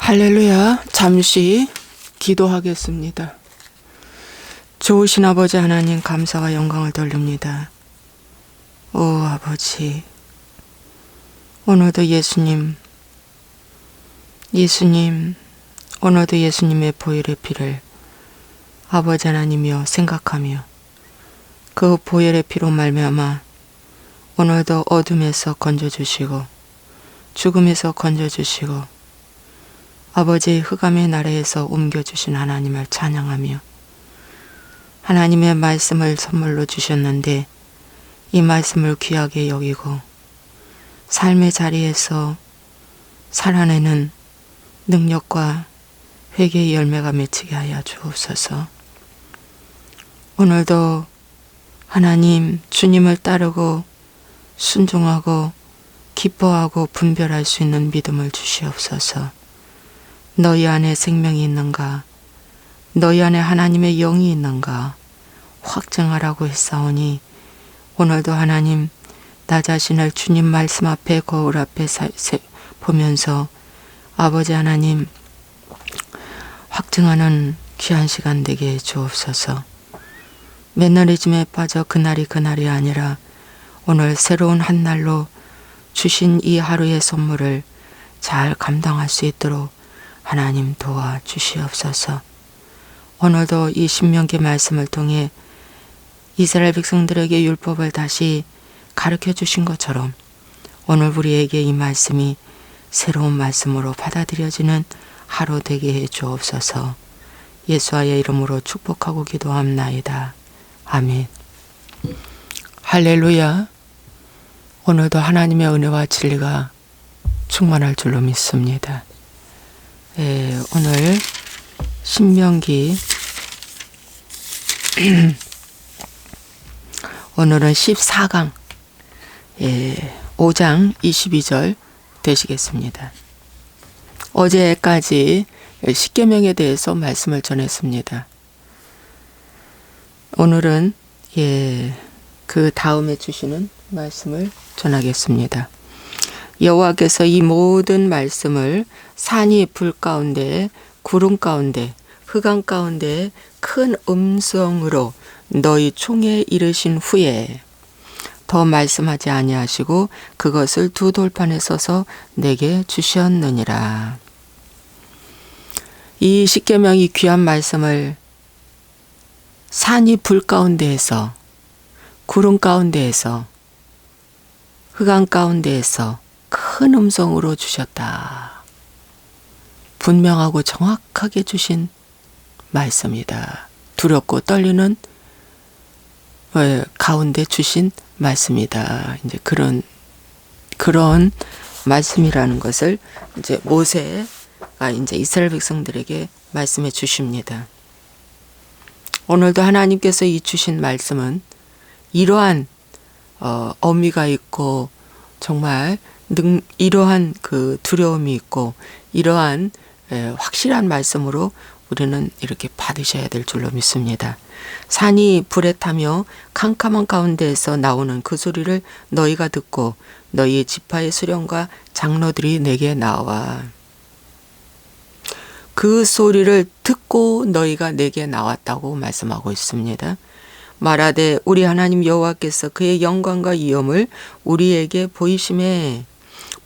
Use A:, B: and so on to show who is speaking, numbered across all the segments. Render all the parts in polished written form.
A: 할렐루야. 잠시 기도하겠습니다. 좋으신 아버지 하나님, 감사와 영광을 돌립니다. 오 아버지, 오늘도 예수님, 오늘도 예수님의 보혈의 피를 아버지 하나님이여 생각하며 그 보혈의 피로 말미암아 오늘도 어둠에서 건져주시고 죽음에서 건져주시고 아버지의 흑암의 나라에서 옮겨주신 하나님을 찬양하며 하나님의 말씀을 선물로 주셨는데 이 말씀을 귀하게 여기고 삶의 자리에서 살아내는 능력과 회개의 열매가 맺히게 하여 주옵소서. 오늘도 하나님 주님을 따르고 순종하고 기뻐하고 분별할 수 있는 믿음을 주시옵소서. 너희 안에 생명이 있는가? 너희 안에 하나님의 영이 있는가? 확증하라고 했사오니 오늘도 하나님 나 자신을 주님 말씀 앞에 거울 앞에 보면서 아버지 하나님 확증하는 귀한 시간 되게 해 주옵소서. 매너리즘에 빠져 그날이 아니라 오늘 새로운 한 날로 주신 이 하루의 선물을 잘 감당할 수 있도록 하나님 도와주시옵소서. 오늘도 이 신명기 말씀을 통해 이스라엘 백성들에게 율법을 다시 가르쳐 주신 것처럼 오늘 우리에게 이 말씀이 새로운 말씀으로 받아들여지는 하루 되게 해 주옵소서. 예수와의 이름으로 축복하고 기도합나이다. 아멘. 할렐루야. 오늘도 하나님의 은혜와 진리가 충만할 줄로 믿습니다. 오늘 신명기 오늘은 14강 5장 22절 되시겠습니다. 어제까지 십계명에 대해서 말씀을 전했습니다. 오늘은 그 다음에 주시는 말씀을 전하겠습니다. 여호와께서 이 모든 말씀을 산이 불 가운데 구름 가운데 흑암 가운데 큰 음성으로 너희 총에 이르신 후에 더 말씀하지 아니하시고 그것을 두 돌판에 써서 내게 주셨느니라. 이 십계명이 귀한 말씀을 산이 불 가운데에서 구름 가운데에서 흑암 가운데에서 큰 음성으로 주셨다. 분명하고 정확하게 주신 말씀이다. 두렵고 떨리는 가운데 주신 말씀이다. 이제 그런 말씀이라는 것을 이제 모세가 이제 이스라엘 백성들에게 말씀해 주십니다. 오늘도 하나님께서 이 주신 말씀은 이러한 어미가 있고 정말 이러한 그 두려움이 있고 이러한 확실한 말씀으로 우리는 이렇게 받으셔야 될 줄로 믿습니다. 산이 불에 타며 캄캄한 가운데에서 나오는 그 소리를 너희가 듣고 너희의 지파의 수령과 장로들이 내게 나와 그 소리를 듣고 너희가 내게 나왔다고 말씀하고 있습니다. 말하되 우리 하나님 여호와께서 그의 영광과 위엄을 우리에게 보이심에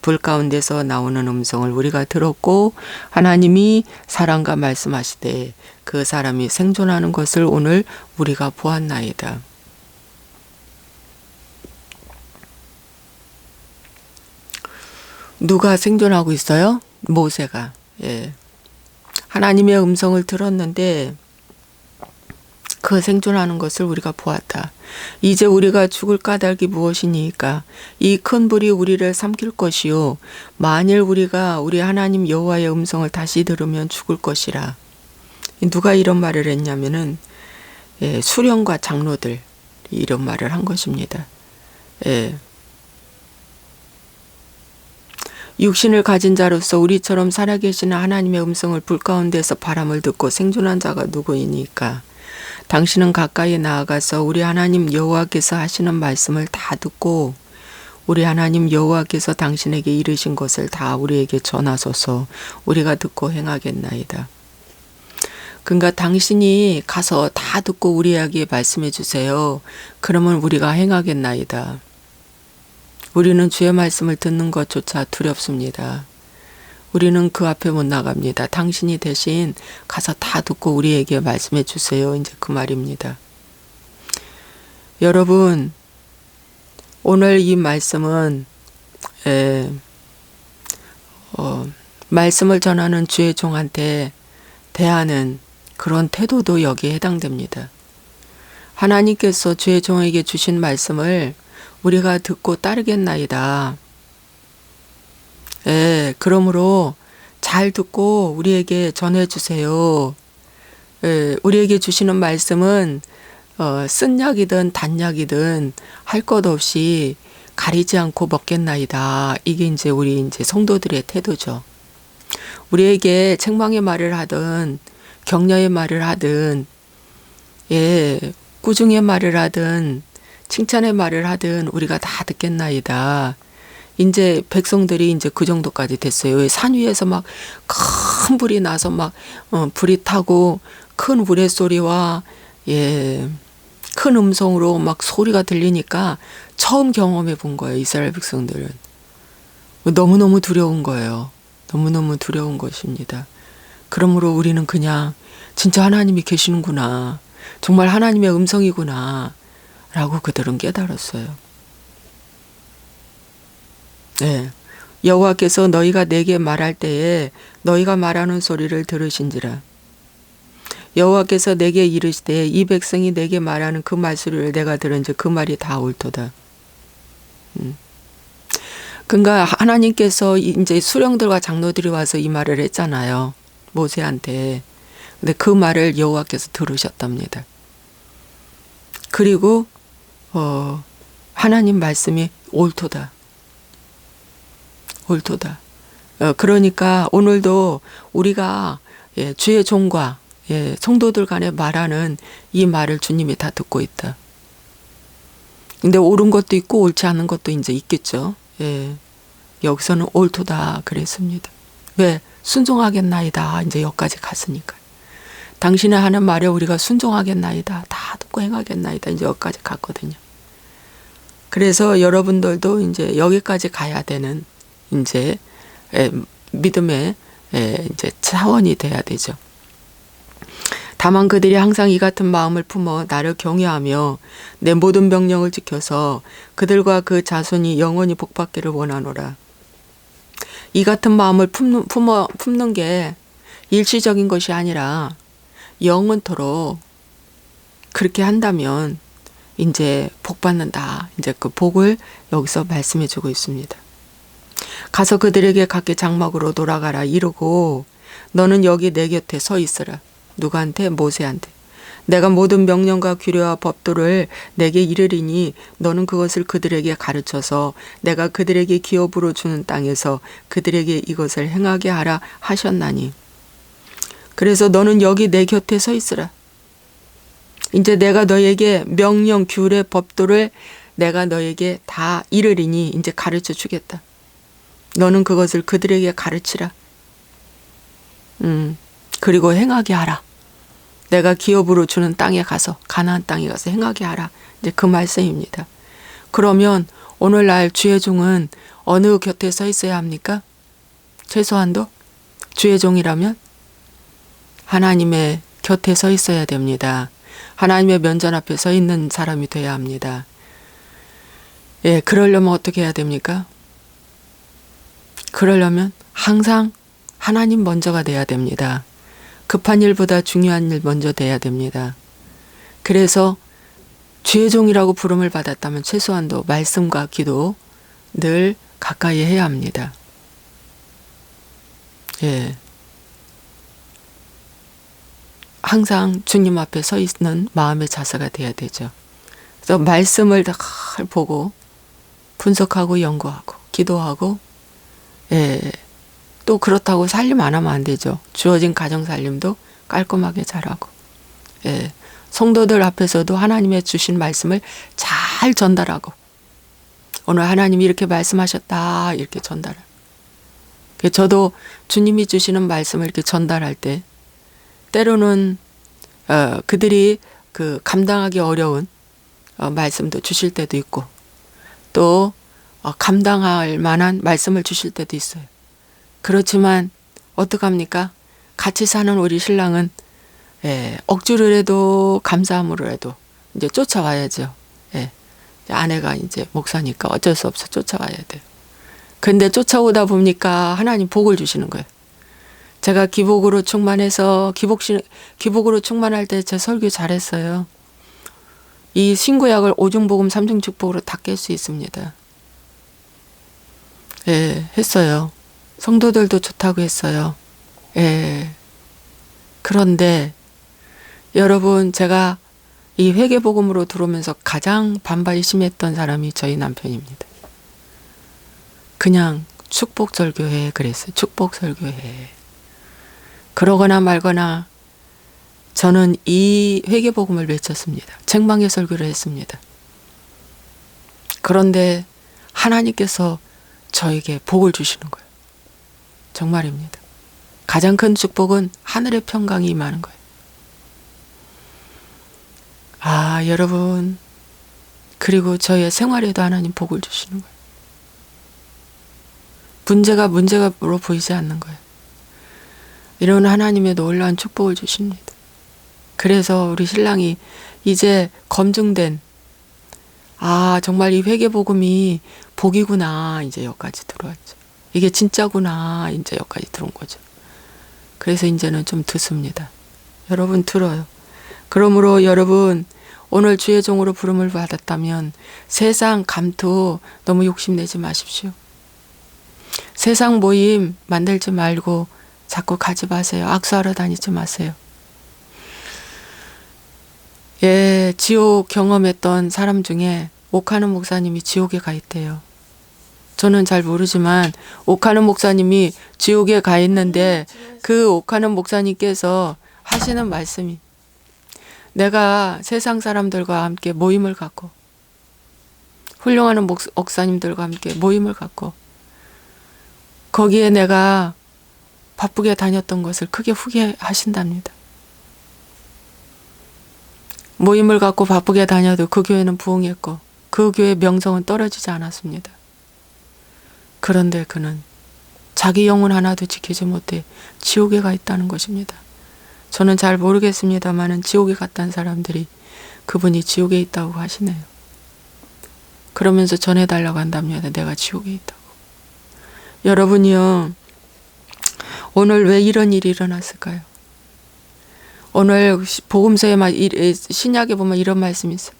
A: 불 가운데서 나오는 음성을 우리가 들었고 하나님이 사람과 말씀하시되 그 사람이 생존하는 것을 오늘 우리가 보았나이다. 누가 생존하고 있어요? 모세가. 하나님의 음성을 들었는데 그 생존하는 것을 우리가 보았다. 이제 우리가 죽을 까닭이 무엇이니까? 이 큰 불이 우리를 삼킬 것이요 만일 우리가 우리 하나님 여호와의 음성을 다시 들으면 죽을 것이라. 누가 이런 말을 했냐면은 수령과 장로들 이런 말을 한 것입니다. 육신을 가진 자로서 우리처럼 살아계시는 하나님의 음성을 불 가운데서 바람을 듣고 생존한 자가 누구이니까? 당신은 가까이 나아가서 우리 하나님 여호와께서 하시는 말씀을 다 듣고 우리 하나님 여호와께서 당신에게 이르신 것을 다 우리에게 전하소서. 우리가 듣고 행하겠나이다. 그러니까 당신이 가서 다 듣고 우리에게 말씀해 주세요. 그러면 우리가 행하겠나이다. 우리는 주의 말씀을 듣는 것조차 두렵습니다. 우리는 그 앞에 못 나갑니다. 당신이 대신 가서 다 듣고 우리에게 말씀해 주세요. 이제 그 말입니다. 여러분, 오늘 이 말씀은 말씀을 전하는 주의 종한테 대하는 그런 태도도 여기에 해당됩니다. 하나님께서 주의 종에게 주신 말씀을 우리가 듣고 따르겠나이다. 그러므로 잘 듣고 우리에게 전해주세요. 우리에게 주시는 말씀은 쓴 약이든 단 약이든 할 것 없이 가리지 않고 먹겠나이다. 이게 이제 우리 이제 성도들의 태도죠. 우리에게 책망의 말을 하든 격려의 말을 하든 꾸중의 말을 하든 칭찬의 말을 하든 우리가 다 듣겠나이다. 이제 백성들이 이제 그 정도까지 됐어요. 산 위에서 막 큰 불이 나서 막 불이 타고 큰 우레소리와 큰 음성으로 막 소리가 들리니까 처음 경험해 본 거예요. 이스라엘 백성들은. 너무너무 두려운 거예요. 너무너무 두려운 것입니다. 그러므로 우리는 그냥 진짜 하나님이 계시는구나. 정말 하나님의 음성이구나. 라고 그들은 깨달았어요. 여호와께서 너희가 내게 말할 때에 너희가 말하는 소리를 들으신지라. 여호와께서 내게 이르시되 이 백성이 내게 말하는 그 말소리를 내가 들은즉 그 말이 다 옳도다. 그러니까 하나님께서 이제 수령들과 장로들이 와서 이 말을 했잖아요. 모세한테. 근데 그 말을 여호와께서 들으셨답니다. 그리고 하나님 말씀이 옳도다. 옳도다. 그러니까 오늘도 우리가 주의 종과 성도들 간에 말하는 이 말을 주님이 다 듣고 있다. 근데 옳은 것도 있고 옳지 않은 것도 이제 있겠죠. 여기서는 옳도다 그랬습니다. 왜? 순종하겠나이다. 이제 여기까지 갔으니까. 당신의 하는 말에 우리가 순종하겠나이다. 다 듣고 행하겠나이다. 이제 여기까지 갔거든요. 그래서 여러분들도 이제 여기까지 가야 되는 이제 믿음의 이제 차원이 돼야 되죠. 다만 그들이 항상 이 같은 마음을 품어 나를 경외하며 내 모든 명령을 지켜서 그들과 그 자손이 영원히 복받기를 원하노라. 이 같은 마음을 품는 게 일시적인 것이 아니라 영원토록 그렇게 한다면 이제 복받는다. 이제 그 복을 여기서 말씀해 주고 있습니다. 가서 그들에게 각기 장막으로 돌아가라 이르고 너는 여기 내 곁에 서 있으라. 누구한테? 모세한테. 내가 모든 명령과 규례와 법도를 내게 이르리니 너는 그것을 그들에게 가르쳐서 내가 그들에게 기업으로 주는 땅에서 그들에게 이것을 행하게 하라 하셨나니. 그래서 너는 여기 내 곁에 서 있으라. 이제 내가 너에게 명령, 규례, 법도를 내가 너에게 다 이르리니 이제 가르쳐 주겠다. 너는 그것을 그들에게 가르치라. 그리고 행하게 하라. 내가 기업으로 주는 땅에 가서 가나안 땅에 가서 행하게 하라. 이제 그 말씀입니다. 그러면 오늘날 주의 종은 어느 곁에 서 있어야 합니까? 최소한도 주의 종이라면 하나님의 곁에 서 있어야 됩니다. 하나님의 면전 앞에 서 있는 사람이 돼야 합니다. 그러려면 어떻게 해야 됩니까? 그러려면 항상 하나님 먼저가 돼야 됩니다. 급한 일보다 중요한 일 먼저 돼야 됩니다. 그래서 주의 종이라고 부름을 받았다면 최소한도 말씀과 기도 늘 가까이 해야 합니다. 항상 주님 앞에 서 있는 마음의 자세가 돼야 되죠. 그래서 말씀을 다 보고 분석하고 연구하고 기도하고 또 그렇다고 살림 안 하면 안 되죠. 주어진 가정 살림도 깔끔하게 잘하고 성도들 앞에서도 하나님의 주신 말씀을 잘 전달하고 오늘 하나님이 이렇게 말씀하셨다 이렇게 전달을. 저도 주님이 주시는 말씀을 이렇게 전달할 때 때로는 그들이 그 감당하기 어려운 말씀도 주실 때도 있고 또 감당할 만한 말씀을 주실 때도 있어요. 그렇지만 어떡합니까? 같이 사는 우리 신랑은 억지로 해도 감사함으로 해도 이제 쫓아와야죠. 아내가 이제 목사니까 어쩔 수 없어 쫓아와야 돼요. 근데 쫓아오다 보니까 하나님 복을 주시는 거예요. 제가 기복으로 충만해서 기복으로 충만할 때 제 설교 잘했어요. 이 신구약을 오중복음 삼중축복으로 다 깰 수 있습니다. 했어요. 성도들도 좋다고 했어요. 그런데 여러분 제가 이 회개복음으로 들어오면서 가장 반발이 심했던 사람이 저희 남편입니다. 그냥 축복설교회 그랬어요. 축복설교회. 그러거나 말거나 저는 이 회개복음을 외쳤습니다. 책망의 설교를 했습니다. 그런데 하나님께서 저에게 복을 주시는 거예요. 정말입니다. 가장 큰 축복은 하늘의 평강이 임하는 거예요. 여러분, 그리고 저의 생활에도 하나님 복을 주시는 거예요. 문제가로 보이지 않는 거예요. 이런 하나님의 놀라운 축복을 주십니다. 그래서 우리 신랑이 이제 검증된 정말 이 회개복음이 복이구나 이제 여기까지 들어왔죠. 이게 진짜구나 이제 여기까지 들어온 거죠. 그래서 이제는 좀 듣습니다. 여러분 들어요. 그러므로 여러분 오늘 주의 종으로 부름을 받았다면 세상 감투 너무 욕심내지 마십시오. 세상 모임 만들지 말고 자꾸 가지 마세요. 악수하러 다니지 마세요. 지옥 경험했던 사람 중에 옥하는 목사님이 지옥에 가 있대요. 저는 잘 모르지만 옥하는 목사님이 지옥에 가 있는데 그 옥하는 목사님께서 하시는 말씀이 내가 세상 사람들과 함께 모임을 갖고 훌륭한 목사님들과 함께 모임을 갖고 거기에 내가 바쁘게 다녔던 것을 크게 후회하신답니다. 모임을 갖고 바쁘게 다녀도 그 교회는 부흥했고 그 교회의 명성은 떨어지지 않았습니다. 그런데 그는 자기 영혼 하나도 지키지 못해 지옥에 가 있다는 것입니다. 저는 잘 모르겠습니다만은 지옥에 갔다는 사람들이 그분이 지옥에 있다고 하시네요. 그러면서 전해달라고 한답니다. 내가 지옥에 있다고. 여러분이요. 오늘 왜 이런 일이 일어났을까요? 오늘 복음서에 신약에 보면 이런 말씀이 있어요.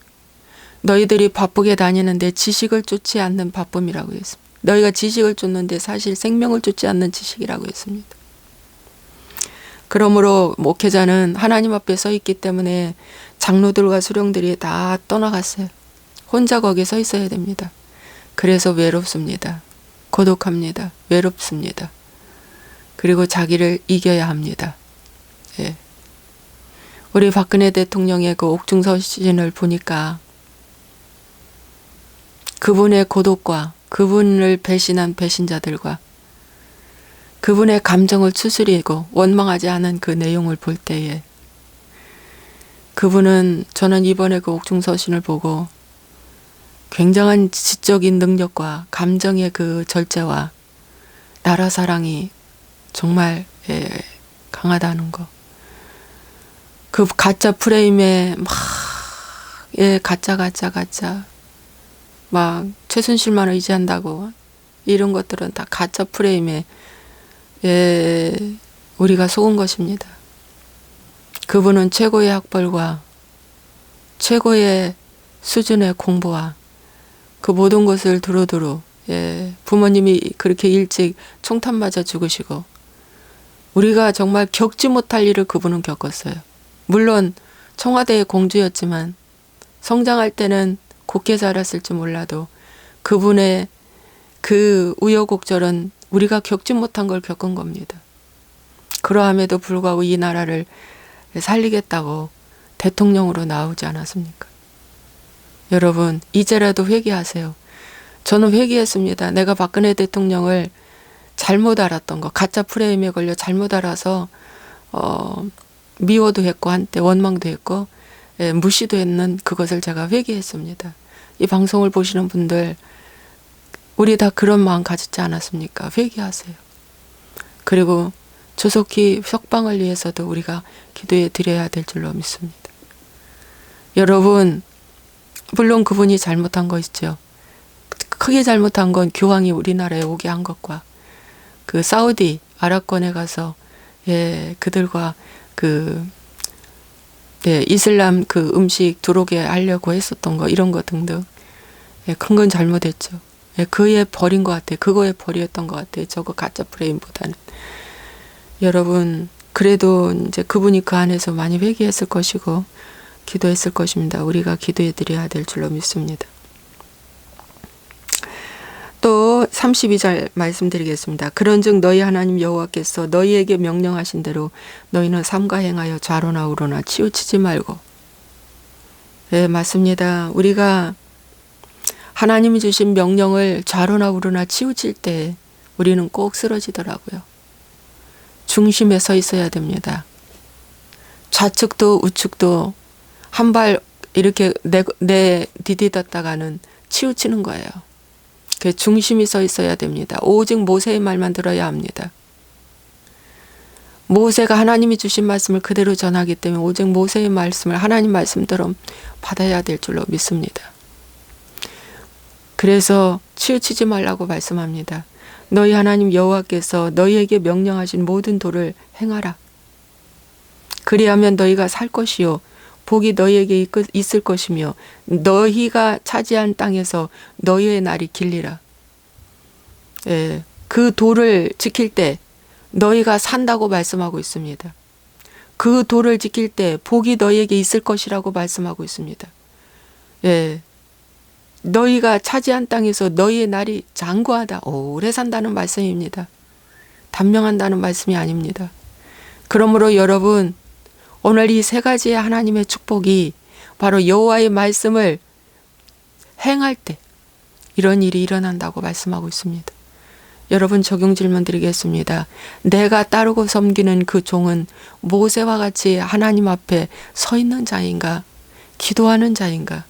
A: 너희들이 바쁘게 다니는데 지식을 쫓지 않는 바쁨이라고 했습니다. 너희가 지식을 쫓는데 사실 생명을 쫓지 않는 지식이라고 했습니다. 그러므로 목회자는 하나님 앞에 서 있기 때문에 장로들과 수령들이 다 떠나갔어요. 혼자 거기에 서 있어야 됩니다. 그래서 외롭습니다. 고독합니다. 외롭습니다. 그리고 자기를 이겨야 합니다. 우리 박근혜 대통령의 그 옥중서신을 보니까 그분의 고독과 그분을 배신한 배신자들과 그분의 감정을 추스리고 원망하지 않은 그 내용을 볼 때에 저는 이번에 그 옥중서신을 보고 굉장한 지적인 능력과 감정의 그 절제와 나라 사랑이 정말 강하다는 거. 그 가짜 프레임에 가짜 막 최순실만을 의지한다고 이런 것들은 다 가짜 프레임에 우리가 속은 것입니다. 그분은 최고의 학벌과 최고의 수준의 공부와 그 모든 것을 두루두루 부모님이 그렇게 일찍 총탄 맞아 죽으시고 우리가 정말 겪지 못할 일을 그분은 겪었어요. 물론 청와대의 공주였지만 성장할 때는 곱게 자랐을지 몰라도 그분의 그 우여곡절은 우리가 겪지 못한 걸 겪은 겁니다. 그러함에도 불구하고 이 나라를 살리겠다고 대통령으로 나오지 않았습니까? 여러분 이제라도 회개하세요. 저는 회개했습니다. 내가 박근혜 대통령을 잘못 알았던 거, 가짜 프레임에 걸려 잘못 알아서 미워도 했고 한때 원망도 했고 무시도 했는 그것을 제가 회개했습니다. 이 방송을 보시는 분들 우리 다 그런 마음 가졌지 않았습니까? 회개하세요. 그리고 조속히 석방을 위해서도 우리가 기도해 드려야 될 줄로 믿습니다. 여러분, 물론 그분이 잘못한 거 있죠. 크게 잘못한 건 교황이 우리나라에 오게 한 것과 그 사우디 아랍권에 가서 그들과 이슬람 그 음식 들어오게 하려고 했었던 거, 이런 거 등등 큰 건 잘못했죠. 그에 버린 것 같아요. 그거에 버렸던 것 같아요. 저거 가짜 프레임보다는. 여러분, 그래도 이제 그분이 그 안에서 많이 회개했을 것이고 기도했을 것입니다. 우리가 기도해 드려야 될 줄로 믿습니다. 또 32절 말씀드리겠습니다. 그런즉 너희 하나님 여호와께서 너희에게 명령하신 대로 너희는 삼가 행하여 좌로나 우로나 치우치지 말고. 네, 맞습니다. 우리가 하나님이 주신 명령을 좌로나 우로나 치우칠 때 우리는 꼭 쓰러지더라고요. 중심에 서 있어야 됩니다. 좌측도 우측도 한 발 이렇게 디디뒀다가는 치우치는 거예요. 그 중심이 서 있어야 됩니다. 오직 모세의 말만 들어야 합니다. 모세가 하나님이 주신 말씀을 그대로 전하기 때문에 오직 모세의 말씀을 하나님 말씀대로 받아야 될 줄로 믿습니다. 그래서 치우치지 말라고 말씀합니다. 너희 하나님 여호와께서 너희에게 명령하신 모든 도를 행하라. 그리하면 너희가 살 것이요 복이 너희에게 있을 것이며 너희가 차지한 땅에서 너희의 날이 길리라. 그 도를 지킬 때 너희가 산다고 말씀하고 있습니다. 그 도를 지킬 때 복이 너희에게 있을 것이라고 말씀하고 있습니다. 너희가 차지한 땅에서 너희의 날이 장구하다, 오래 산다는 말씀입니다. 단명한다는 말씀이 아닙니다. 그러므로 여러분, 오늘 이 세 가지의 하나님의 축복이 바로 여호와의 말씀을 행할 때 이런 일이 일어난다고 말씀하고 있습니다. 여러분, 적용 질문 드리겠습니다. 내가 따르고 섬기는 그 종은 모세와 같이 하나님 앞에 서 있는 자인가? 기도하는 자인가?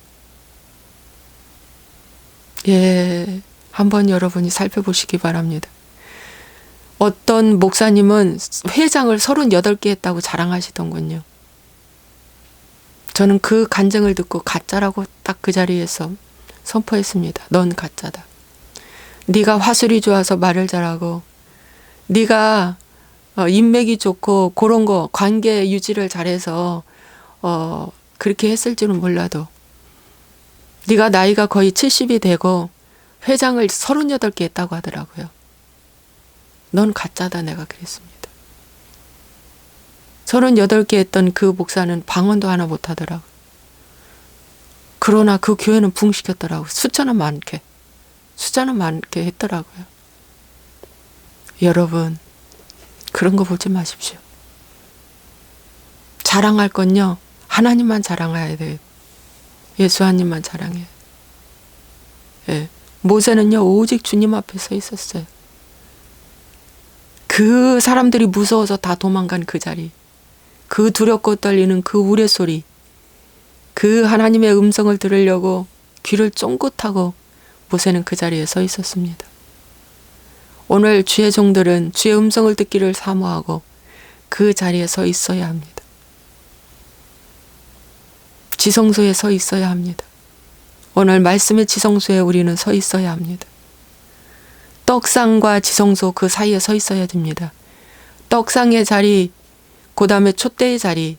A: 한번 여러분이 살펴보시기 바랍니다. 어떤 목사님은 회장을 38개 했다고 자랑하시던군요. 저는 그 간증을 듣고 가짜라고 딱 그 자리에서 선포했습니다. 넌 가짜다. 네가 화술이 좋아서 말을 잘하고 네가 인맥이 좋고 그런 거 관계 유지를 잘해서 그렇게 했을지는 몰라도 네가 나이가 거의 70이 되고 회장을 38개 했다고 하더라고요. 넌 가짜다, 내가 그랬습니다. 38개 했던 그 목사는 방언도 하나 못하더라고요. 그러나 그 교회는 붕시켰더라고요. 숫자는 많게 했더라고요. 여러분, 그런 거 보지 마십시오. 자랑할 건요, 하나님만 자랑해야 돼요. 예수 하나님만 자랑해요. 모세는요, 오직 주님 앞에 서 있었어요. 그 사람들이 무서워서 다 도망간 그 자리, 그 두렵고 떨리는 그 우레소리, 그 하나님의 음성을 들으려고 귀를 쫑긋하고 모세는 그 자리에 서 있었습니다. 오늘 주의 종들은 주의 음성을 듣기를 사모하고 그 자리에 서 있어야 합니다. 지성소에 서 있어야 합니다. 오늘 말씀의 지성소에 우리는 서 있어야 합니다. 떡상과 지성소 그 사이에 서 있어야 됩니다. 떡상의 자리, 그 다음에 촛대의 자리,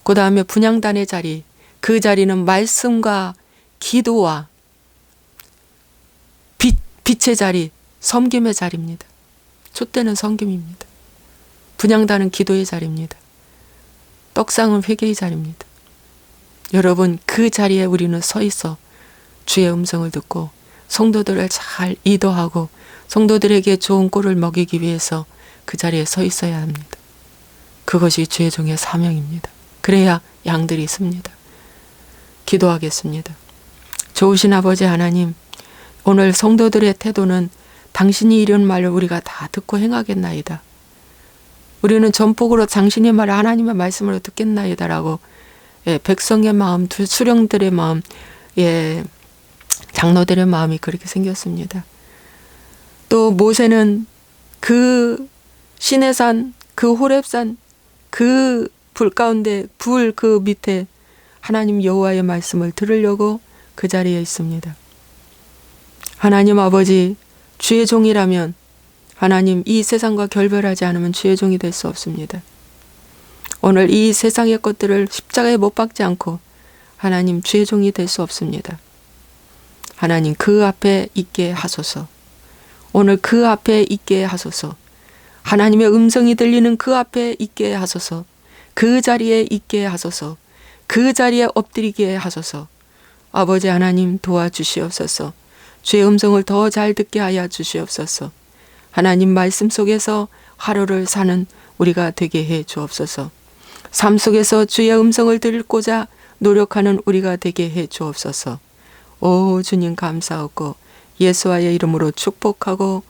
A: 그 다음에 분향단의 자리, 그 자리는 말씀과 기도와 빛의 자리, 섬김의 자리입니다. 촛대는 섬김입니다. 분향단은 기도의 자리입니다. 떡상은 회개의 자리입니다. 여러분, 그 자리에 우리는 서 있어 주의 음성을 듣고 성도들을 잘 인도하고 성도들에게 좋은 꼴을 먹이기 위해서 그 자리에 서 있어야 합니다. 그것이 주의 종의 사명입니다. 그래야 양들이 있습니다. 기도하겠습니다. 좋으신 아버지 하나님, 오늘 성도들의 태도는 당신이 이런 말을 우리가 다 듣고 행하겠나이다. 우리는 전폭으로 당신의 말을 하나님의 말씀으로 듣겠나이다라고 백성의 마음, 수령들의 마음, 장로들의 마음이 그렇게 생겼습니다. 또 모세는 그 시내산, 그 호렙산, 그 불 가운데 불 그 밑에 하나님 여호와의 말씀을 들으려고 그 자리에 있습니다. 하나님 아버지, 주의 종이라면 하나님 이 세상과 결별하지 않으면 주의 종이 될 수 없습니다. 오늘 이 세상의 것들을 십자가에 못 박지 않고 하나님 주의 종이 될 수 없습니다. 하나님 그 앞에 있게 하소서. 오늘 그 앞에 있게 하소서. 하나님의 음성이 들리는 그 앞에 있게 하소서. 그 자리에 있게 하소서. 그 자리에 엎드리게 하소서. 아버지 하나님 도와주시옵소서. 주의 음성을 더 잘 듣게 하여 주시옵소서. 하나님 말씀 속에서 하루를 사는 우리가 되게 해 주옵소서. 삶 속에서 주의 음성을 들고자 노력하는 우리가 되게 해 주옵소서. 오 주님 감사하고 예수와의 이름으로 축복하고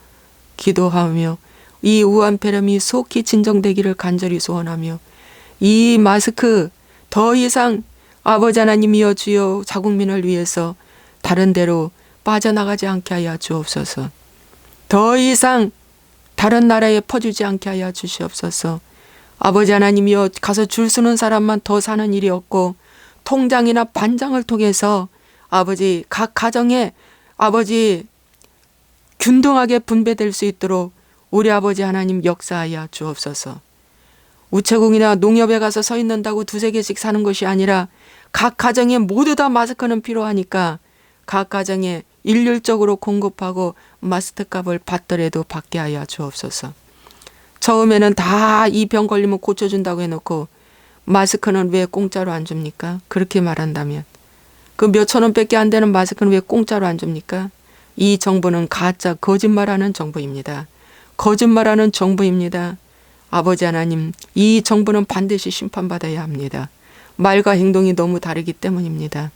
A: 기도하며 이 우한 폐렴이 속히 진정되기를 간절히 소원하며 이 마스크 더 이상 아버지 하나님이여 주여 자국민을 위해서 다른 데로 빠져나가지 않게 하여 주옵소서. 더 이상 다른 나라에 퍼주지 않게 하여 주시옵소서. 아버지 하나님이여 가서 줄 서는 사람만 더 사는 일이 없고 통장이나 반장을 통해서 아버지 각 가정에 아버지 균등하게 분배될 수 있도록 우리 아버지 하나님 역사하여 주옵소서. 우체국이나 농협에 가서 서 있는다고 두세 개씩 사는 것이 아니라 각 가정에 모두 다 마스크는 필요하니까 각 가정에 일률적으로 공급하고 마스크 값을 받더라도 받게 하여 주옵소서. 처음에는 다 이 병 걸리면 고쳐준다고 해놓고 마스크는 왜 공짜로 안 줍니까? 그렇게 말한다면 그 몇천 원밖에 안 되는 마스크는 왜 공짜로 안 줍니까? 이 정부는 가짜 거짓말하는 정부입니다. 거짓말하는 정부입니다. 아버지 하나님, 이 정부는 반드시 심판받아야 합니다. 말과 행동이 너무 다르기 때문입니다.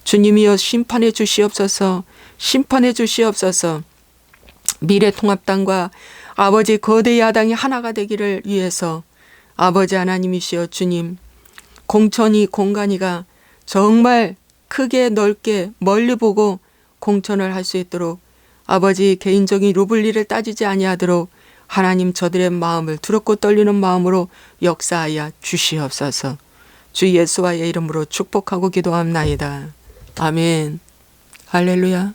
A: 주님이여 심판해 주시옵소서. 심판해 주시옵소서. 미래통합당과 아버지 거대 야당이 하나가 되기를 위해서 아버지 하나님이시여 주님, 공천이 공간이가 정말 크게 넓게 멀리 보고 공천을 할 수 있도록 아버지 개인적인 루블리를 따지지 아니하도록 하나님 저들의 마음을 두렵고 떨리는 마음으로 역사하여 주시옵소서. 주 예수와의 이름으로 축복하고 기도합나이다. 아멘. 할렐루야.